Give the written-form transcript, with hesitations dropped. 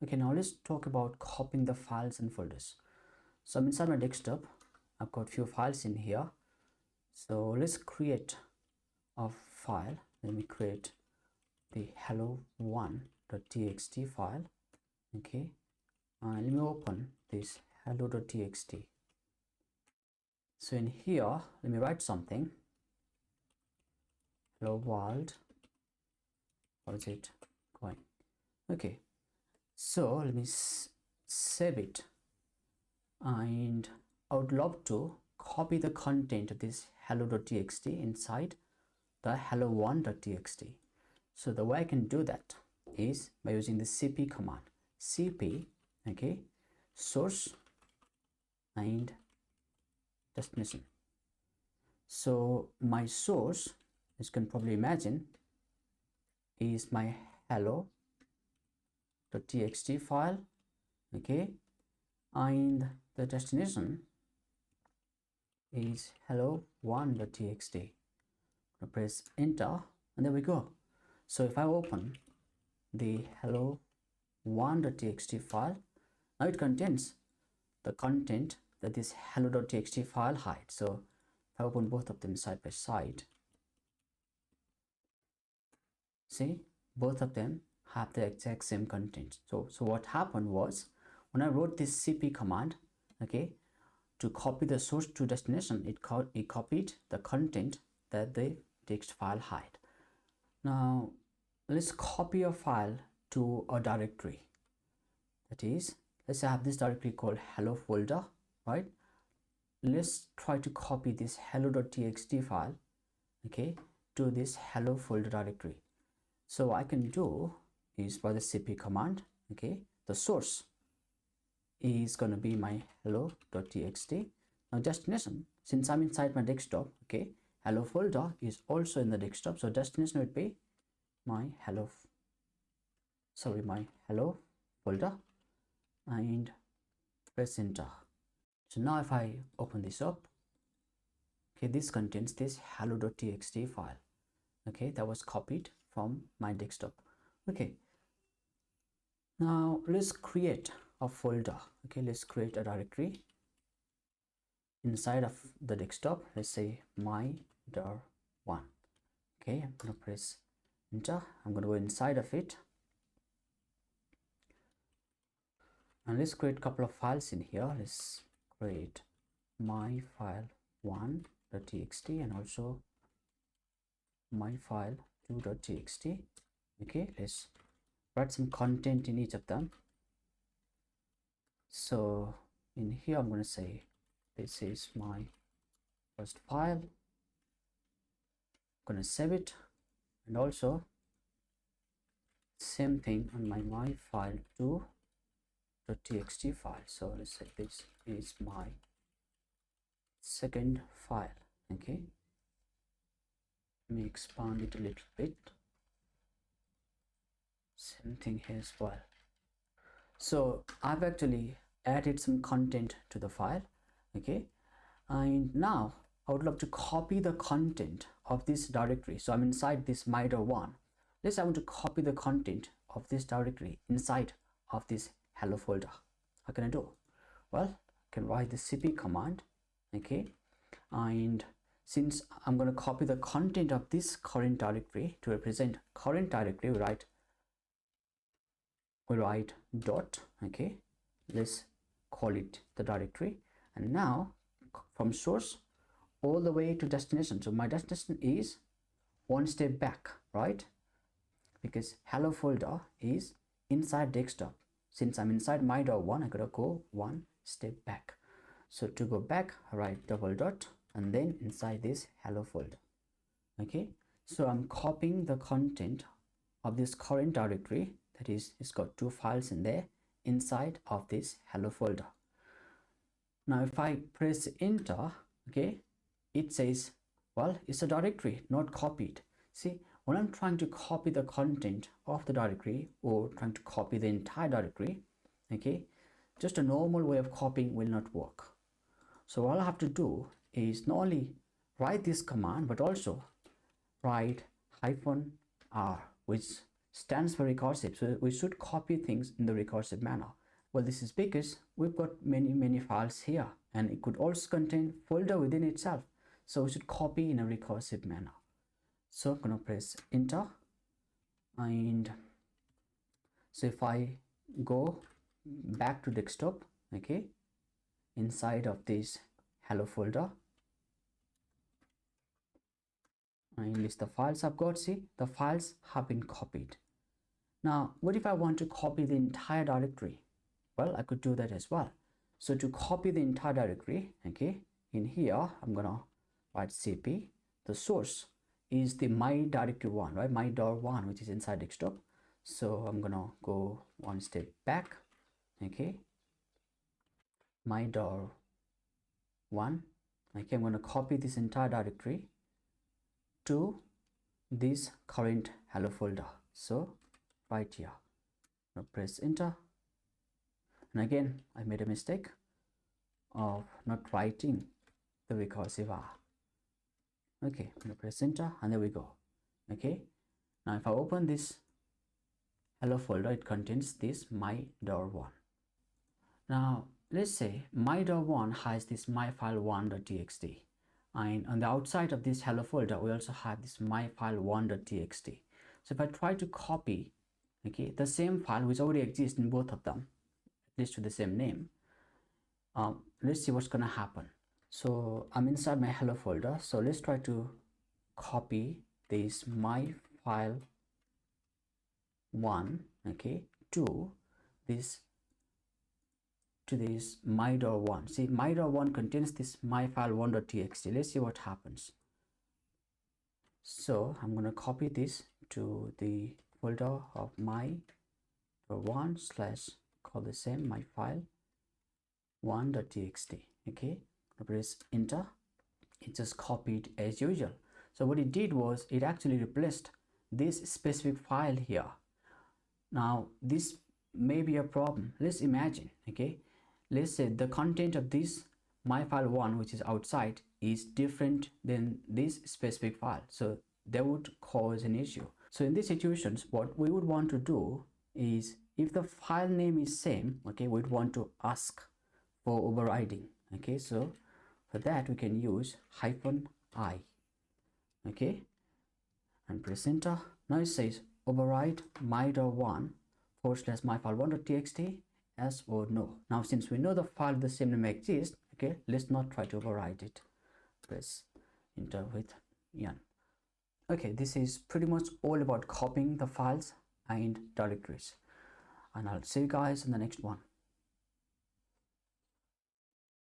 Okay, now let's talk about copying the files and folders. So I'm inside my desktop. I've got few files in here. So let's create a file. Let me create the hello1.txt file. Okay, let me open this hello.txt. So in here, let me write something. Hello world. What is it going? Okay, so let me save it, and I would love to copy the content of this hello.txt inside the hello1.txt. So the way I can do that is by using the cp command. Cp, okay, source and destination. So my source, as you can probably imagine, is my hello.txt file, okay, and the destination is hello1.txt. Press enter, and there we go. So if I open the hello1.txt file, now it contains the content that this hello.txt file hides. So if I open both of them side by side, see, both of them have the exact same content. So what happened was, when I wrote this cp command, okay, to copy the source to destination, it copied the content that the text file hide. Now let's copy a file to a directory. That is, let's say I have this directory called hello folder, right? Let's try to copy this hello.txt file, okay, to this hello folder directory. So what I can do is by the cp command, okay, the source is going to be my hello.txt. Now destination, since I'm inside my desktop, okay, hello folder is also in the desktop, so destination would be my hello folder, and press enter. So now if I open this up, okay, this contains this hello.txt file, okay, that was copied from my desktop. Okay, now let's create a folder. Okay, let's create a directory inside of the desktop. Let's say my.1. okay, I'm gonna press enter. I'm gonna go inside of it, and let's create a couple of files in here. Let's create my file 1.txt and also my file 2.txt. okay, let's write some content in each of them. So in here I'm going to say this is my first file. I'm going to save it, and also same thing on my file 2.txt file. So let's say this is my second file. Okay, let me expand it a little bit. Same thing here as well. So I've actually added some content to the file, okay, and now I would love to copy the content of this directory. So I'm inside this my.1. Let's say I want to copy the content of this directory inside of this hello folder. How can I do? Well, I can write the cp command, okay, and since I'm going to copy the content of this current directory, to represent current directory, we write dot, okay, let's call it the directory, and now from source all the way to destination. So my destination is one step back, right, because hello folder is inside desktop. Since I'm inside my.1, I gotta go one step back. So to go back, write double dot and then inside this hello folder. Okay, so I'm copying the content of this current directory, that is, it's got two files in there, inside of this hello folder. Now if I press enter, okay, it says, well, it's a directory not copied. See, when I'm trying to copy the content of the directory or trying to copy the entire directory, okay, just a normal way of copying will not work. So all I have to do is not only write this command but also write -r, which stands for recursive, so we should copy things in the recursive manner. Well, this is because we've got many files here, and it could also contain folder within itself, so we should copy in a recursive manner. So I'm gonna press enter, and so if I go back to desktop, okay, inside of this hello folder, and list the files I've got, see the files have been copied. Now what if I want to copy the entire directory? Well, I could do that as well. So to copy the entire directory, okay, in here I'm gonna write cp, the source is the my directory one, right, my .1, which is inside desktop. So I'm gonna go one step back, okay, my .1, okay, I'm gonna copy this entire directory to this current hello folder. So right here, now press enter, and again I made a mistake of not writing the recursive R. Okay, I'm gonna press enter, and there we go. Okay, now if I open this hello folder, it contains this my.1. Now let's say my.1 has this myfile1.txt, and on the outside of this hello folder we also have this myfile1.txt. So if I try to copy, okay, the same file which already exists in both of them, at least with the same name, let's see what's gonna happen. So I'm inside my hello folder, so let's try to copy this myfile1, okay, to this my.1. See, my.1 contains this myfile1.txt. Let's see what happens. So I'm going to copy this to the folder of my.1 slash, call the same myfile1.txt. okay, I press enter. It just copied as usual. So what it did was it actually replaced this specific file here. Now this may be a problem. Let's imagine, okay, let's say the content of this myfile1, which is outside, is different than this specific file, so that would cause an issue. So in these situations, what we would want to do is, if the file name is same, okay, we'd want to ask for overriding. Okay, so for that we can use -i, okay, and press enter. Now it says override my.1 / myfile1.txt, yes or no. Now since we know the file of the same name exists, okay, let's not try to override it. Press enter with yan. Okay, this is pretty much all about copying the files and directories, and I'll see you guys in the next one.